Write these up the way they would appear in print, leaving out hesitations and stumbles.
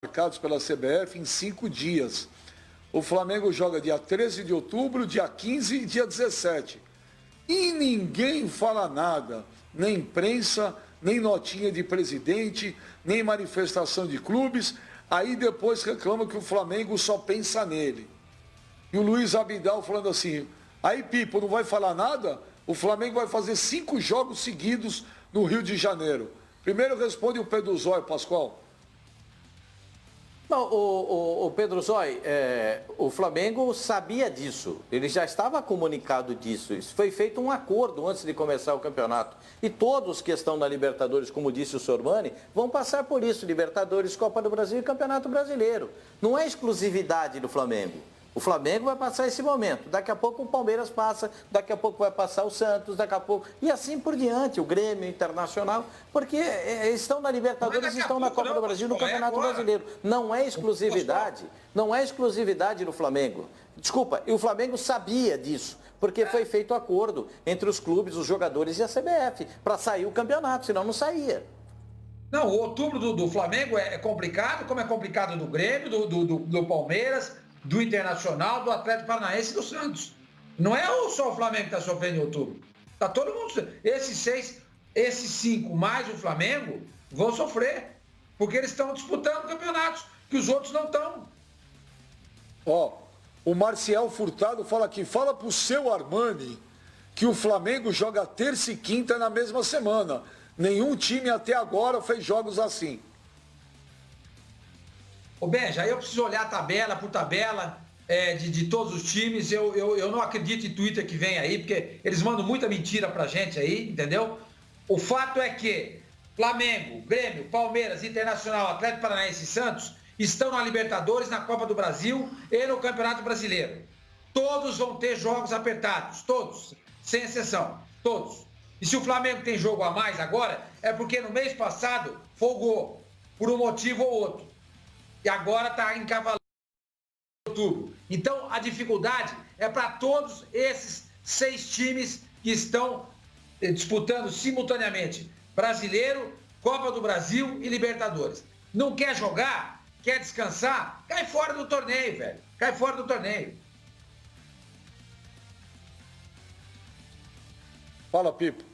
marcados pela CBF em 5 dias. O Flamengo joga dia 13 de outubro, dia 15 e dia 17. E ninguém fala nada, nem imprensa, nem notinha de presidente, nem manifestação de clubes. Aí depois reclama que o Flamengo só pensa nele. E o Luiz Abidal falando assim, aí Pipo, não vai falar nada? O Flamengo vai fazer 5 jogos seguidos no Rio de Janeiro. Primeiro responde o Pedro Zóio, Pascoal. Não, o Pedro Zói, o Flamengo sabia disso, ele já estava comunicado disso. Isso foi feito um acordo antes de começar o campeonato. E todos que estão na Libertadores, como disse o Sormani, vão passar por isso, Libertadores, Copa do Brasil e Campeonato Brasileiro. Não é exclusividade do Flamengo. O Flamengo vai passar esse momento, daqui a pouco o Palmeiras passa, daqui a pouco vai passar o Santos, daqui a pouco, e assim por diante, o Grêmio Internacional, porque estão na Libertadores, estão na Copa do Brasil, no Campeonato Brasileiro. Não é exclusividade, não é exclusividade do Flamengo. Desculpa, e o Flamengo sabia disso, porque foi feito acordo entre os clubes, os jogadores e a CBF, para sair o campeonato, senão não saía. Não, o outubro do Flamengo é complicado, como é complicado do Grêmio, do Palmeiras, do Internacional, do Atlético Paranaense e do Santos. Não é só o Flamengo que está sofrendo em outubro. Está todo mundo. Esses 5 mais o Flamengo vão sofrer. Porque eles estão disputando campeonatos que os outros não estão. Ó, o Marcial Furtado fala aqui, fala pro seu Armani que o Flamengo joga terça e quinta na mesma semana. Nenhum time até agora fez jogos assim. Ô Benja, aí eu preciso olhar tabela por tabela de todos os times. Eu não acredito em Twitter que vem aí, porque eles mandam muita mentira pra gente aí, entendeu? O fato é que Flamengo, Grêmio, Palmeiras, Internacional, Atlético Paranaense e Santos estão na Libertadores, na Copa do Brasil e no Campeonato Brasileiro. Todos vão ter jogos apertados, todos, sem exceção, todos. E se o Flamengo tem jogo a mais agora, é porque no mês passado folgou, por um motivo ou outro. E agora está encavalando outubro. Então, a dificuldade é para todos esses 6 times que estão disputando simultaneamente Brasileiro, Copa do Brasil e Libertadores. Não quer jogar? Quer descansar? Cai fora do torneio, velho. Cai fora do torneio. Fala, Pipo.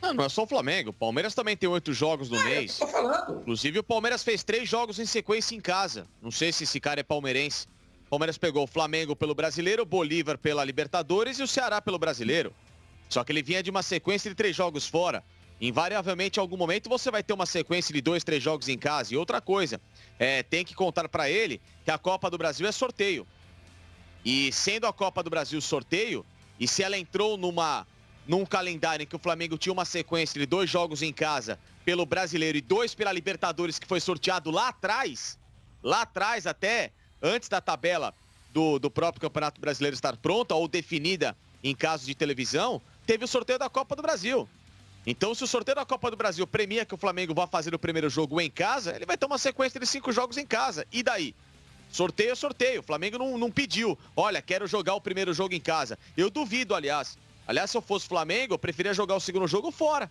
Não é só o Flamengo. O Palmeiras também tem 8 jogos no mês. Tô falando. Inclusive, o Palmeiras fez 3 jogos em sequência em casa. Não sei se esse cara é palmeirense. O Palmeiras pegou o Flamengo pelo Brasileiro, o Bolívar pela Libertadores e o Ceará pelo Brasileiro. Só que ele vinha de uma sequência de 3 jogos fora. Invariavelmente, em algum momento, você vai ter uma sequência de 2, 3 jogos em casa. E outra coisa, tem que contar pra ele que a Copa do Brasil é sorteio. E sendo a Copa do Brasil sorteio, e se ela entrou num calendário em que o Flamengo tinha uma sequência de 2 jogos em casa pelo Brasileiro e 2 pela Libertadores, que foi sorteado lá atrás até antes da tabela do próprio Campeonato Brasileiro estar pronta ou definida em caso de televisão, teve o sorteio da Copa do Brasil. Então, se o sorteio da Copa do Brasil premia que o Flamengo vá fazer o primeiro jogo em casa, ele vai ter uma sequência de 5 jogos em casa. E daí? Sorteio é sorteio. O Flamengo não pediu, olha, quero jogar o primeiro jogo em casa. Eu duvido, aliás. Aliás, se eu fosse Flamengo, eu preferia jogar o segundo jogo fora.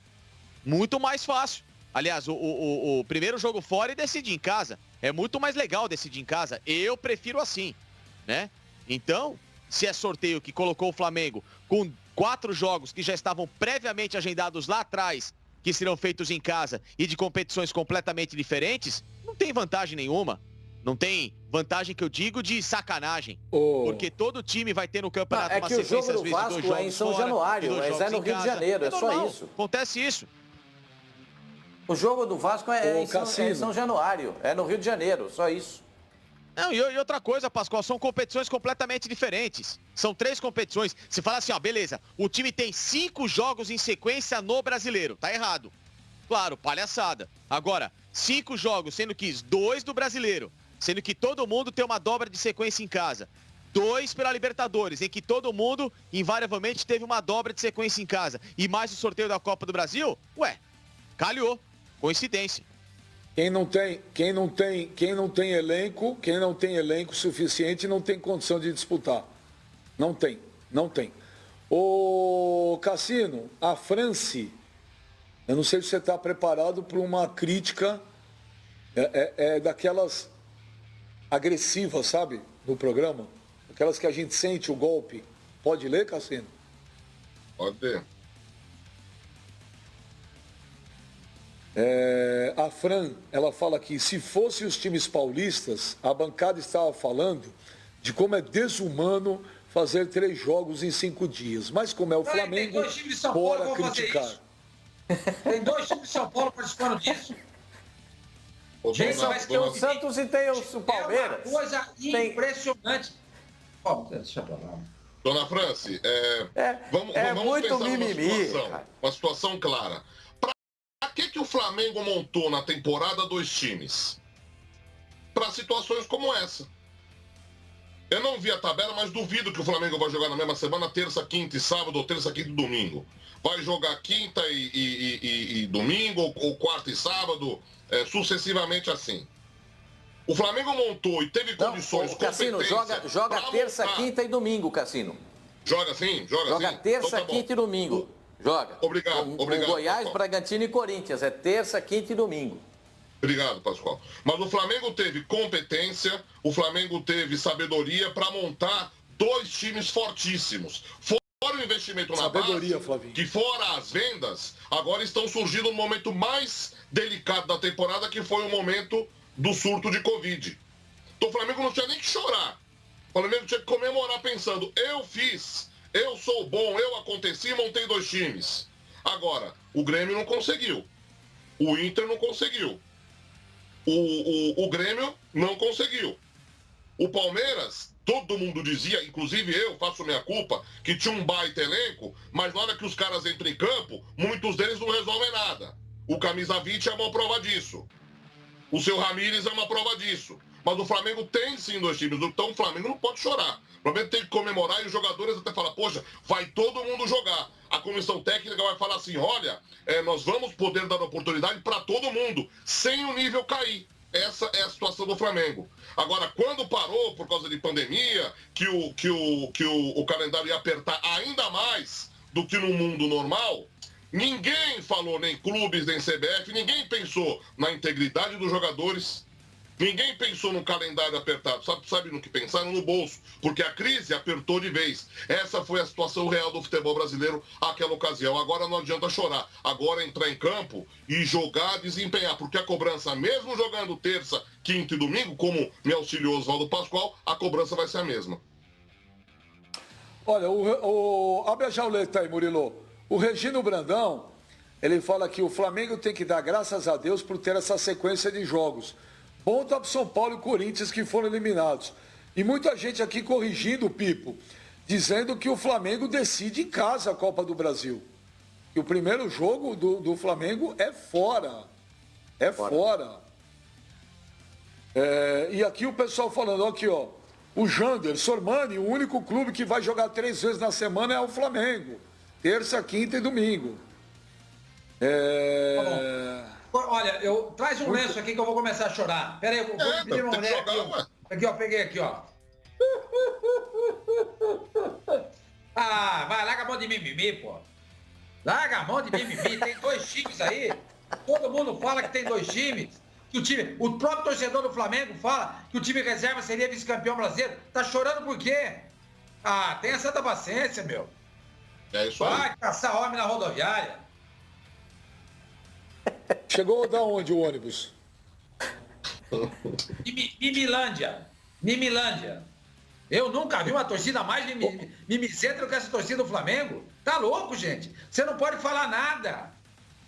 Muito mais fácil. Aliás, o primeiro jogo fora e decidir em casa. É muito mais legal decidir em casa. Eu prefiro assim, né? Então, se é sorteio que colocou o Flamengo com 4 jogos que já estavam previamente agendados lá atrás, que serão feitos em casa e de competições completamente diferentes, não tem vantagem nenhuma. Não tem vantagem que eu digo de sacanagem. Porque todo time vai ter no campeonato uma sequência, às vezes, de 2 jogos fora. O jogo do Vasco é em São Januário, mas é no Rio de Janeiro, é só isso. Acontece isso. O jogo do Vasco é em São Januário, é no Rio de Janeiro, só isso. Não, e outra coisa, Pascoal, são competições completamente diferentes. São 3 competições. Se fala assim, ó, beleza, o time tem 5 jogos em sequência no Brasileiro. Tá errado. Claro, palhaçada. Agora, 5 jogos, sendo que 2 do Brasileiro. Sendo que todo mundo tem uma dobra de sequência em casa. 2 pela Libertadores, em que todo mundo, invariavelmente, teve uma dobra de sequência em casa. E mais o sorteio da Copa do Brasil? Ué, calhou. Coincidência. Quem não tem elenco suficiente não tem condição de disputar. Não tem. Ô Cassino, a France, eu não sei se você está preparado para uma crítica é daquelas agressivas, sabe? No programa. Aquelas que a gente sente o golpe. Pode ler, Cassino? Pode ler. A Fran, ela fala aqui, se fossem os times paulistas, a bancada estava falando de como é desumano fazer 3 jogos em 5 dias. Mas como é o Flamengo, tem 2 times de São Paulo bora que vão fazer criticar. isso. Tem 2 times de São Paulo participando disso. Tem o Santos e tem o Palmeiras. É uma coisa impressionante. Deixa pra lá. Dona Franci, vamos muito pensar mimimi, uma situação clara. Para que o Flamengo montou na temporada 2 times? Para situações como essa. Eu não vi a tabela, mas duvido que o Flamengo vai jogar na mesma semana, terça, quinta e sábado, ou terça, quinta e domingo. Vai jogar quinta e domingo, ou quarta e sábado, sucessivamente assim. O Flamengo montou e teve condições... Cassino, joga terça, quinta e domingo, Cassino. Joga assim? Joga terça, então, quinta e domingo. Joga. Obrigado. Com Goiás, Pascoal. Bragantino e Corinthians. É terça, quinta e domingo. Obrigado, Pascoal. Mas o Flamengo teve competência, o Flamengo teve sabedoria para montar 2 times fortíssimos. Fora o investimento na base, Flavinho. que fora as vendas, agora estão surgindo no momento mais delicado da temporada, que foi o momento do surto de Covid. Então o Flamengo não tinha nem que chorar. O Flamengo tinha que comemorar pensando, eu fiz, eu sou bom, eu aconteci e montei 2 times. Agora, o Grêmio não conseguiu. O Inter não conseguiu. O Grêmio não conseguiu. O Palmeiras, todo mundo dizia, inclusive eu faço minha culpa, que tinha um baita elenco, mas na hora que os caras entram em campo, muitos deles não resolvem nada. O Camisa 20 é uma prova disso. O seu Ramírez é uma prova disso. Mas o Flamengo tem sim 2 times, então o Flamengo não pode chorar. O Flamengo tem que comemorar e os jogadores até falam, poxa, vai todo mundo jogar. A comissão técnica vai falar assim, olha, nós vamos poder dar oportunidade para todo mundo, sem o nível cair. Essa é a situação do Flamengo. Agora, quando parou por causa de pandemia, que o calendário ia apertar ainda mais do que no mundo normal, ninguém falou, nem clubes, nem CBF, ninguém pensou na integridade dos jogadores, ninguém pensou no calendário apertado. Sabe no que pensaram? No bolso, porque a crise apertou de vez. Essa foi a situação real do futebol brasileiro naquela ocasião. Agora não adianta chorar. Agora é entrar em campo e jogar, desempenhar, porque a cobrança, mesmo jogando terça, quinta e domingo, como me auxiliou Oswaldo Pascoal, a cobrança vai ser a mesma. Olha, abre a jauleta aí, Murilo. O Regino Brandão, ele fala que o Flamengo tem que dar graças a Deus por ter essa sequência de jogos. Ponta para São Paulo e Corinthians que foram eliminados. E muita gente aqui corrigindo o Pipo, dizendo que o Flamengo decide em casa a Copa do Brasil. E o primeiro jogo do Flamengo é fora. É fora. E aqui o pessoal falando, aqui ó, o Jander, Sormani, o único clube que vai jogar 3 vezes na semana é o Flamengo. Terça, quinta e domingo. Olha, traz um lenço aqui que eu vou começar a chorar. Pera aí, eu vou pedir uma mulher aqui, ó. Aqui, ó, peguei aqui, ó. Ah, vai, larga a mão de mimimi, pô. Larga a mão de mimimi, tem 2 times aí. Todo mundo fala que tem 2 times. O próprio torcedor do Flamengo fala que o time reserva seria vice-campeão brasileiro. Tá chorando por quê? Ah, tenha santa paciência, meu. É isso aí. Vai caçar homem na rodoviária. Chegou da onde o ônibus? Mimilândia. Eu nunca vi uma torcida mais mimicenta do que essa torcida do Flamengo. Tá louco, gente? Você não pode falar nada.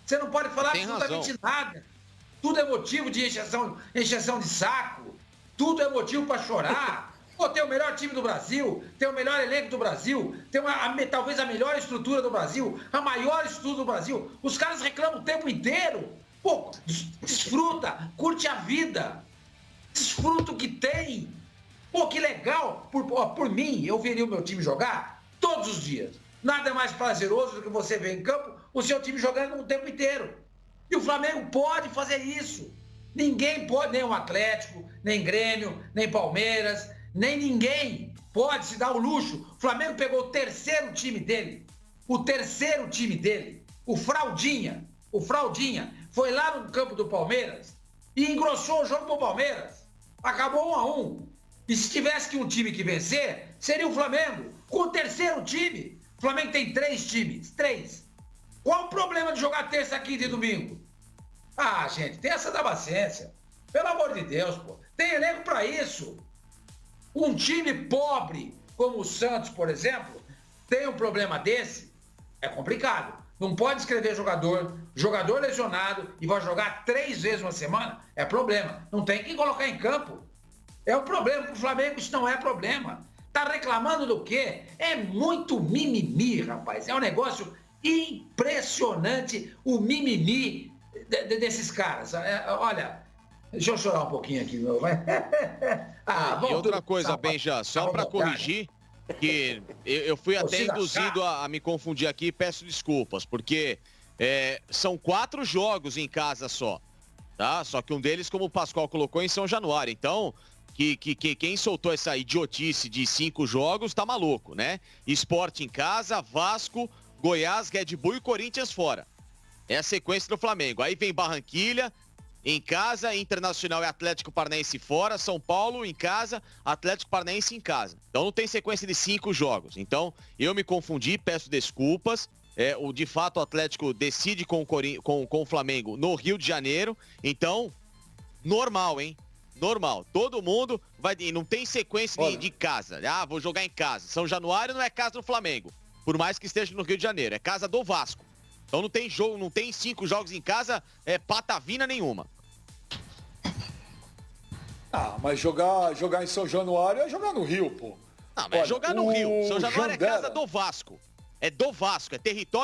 Você não pode falar absolutamente nada. Tudo é motivo de encheção de saco. Tudo é motivo para chorar. Pô, tem o melhor time do Brasil, tem o melhor elenco do Brasil, tem talvez a melhor estrutura do Brasil, a maior estrutura do Brasil. Os caras reclamam o tempo inteiro. Pô, desfruta, curte a vida. Desfruta o que tem. Pô, que legal. Por mim, eu veria o meu time jogar todos os dias. Nada é mais prazeroso do que você ver em campo o seu time jogando o tempo inteiro. E o Flamengo pode fazer isso. Ninguém pode, nem o Atlético, nem Grêmio, nem Palmeiras, nem ninguém pode se dar o luxo. O Flamengo pegou o terceiro time dele, o Fraldinha, foi lá no campo do Palmeiras e engrossou o jogo pro Palmeiras. Acabou 1-1. E se tivesse que um time que vencer, seria o Flamengo, com o terceiro time. O Flamengo tem 3 times, 3. Qual o problema de jogar terça, quinta e domingo? Ah, gente, tem essa da paciência. Pelo amor de Deus, pô. Tem elenco pra isso. Um time pobre, como o Santos, por exemplo, tem um problema desse, é complicado. Não pode escrever jogador lesionado e vai jogar 3 vezes uma semana, é problema. Não tem que colocar em campo. É um problema. Para o Flamengo isso não é problema. Tá reclamando do quê? É muito mimimi, rapaz. É um negócio impressionante o mimimi desses caras. Olha, deixa eu chorar um pouquinho aqui, meu. E outra coisa, Benja, só para corrigir, que eu fui até induzido a me confundir aqui e peço desculpas, porque são 4 jogos em casa só, tá? Só que um deles, como o Pascoal colocou, em São Januário. Então, quem soltou essa idiotice de 5 jogos tá maluco, né? Sport em casa, Vasco, Goiás, Red Bull e Corinthians fora. É a sequência do Flamengo. Aí vem Barranquilha em casa, Internacional e Atlético Paranaense fora, São Paulo em casa, Atlético Paranaense em casa. Então não tem sequência de 5 jogos. Então eu me confundi, peço desculpas. De fato o Atlético decide com o Flamengo no Rio de Janeiro. Então, normal, hein? Normal. Todo mundo vai... Não tem sequência de casa. Ah, vou jogar em casa. São Januário não é casa do Flamengo. Por mais que esteja no Rio de Janeiro. É casa do Vasco. Então não tem jogo, não tem 5 jogos em casa, patavina nenhuma. Ah, mas jogar em São Januário é jogar no Rio, pô. Não, mas é jogar no Rio. São Januário é casa do Vasco. É do Vasco, é território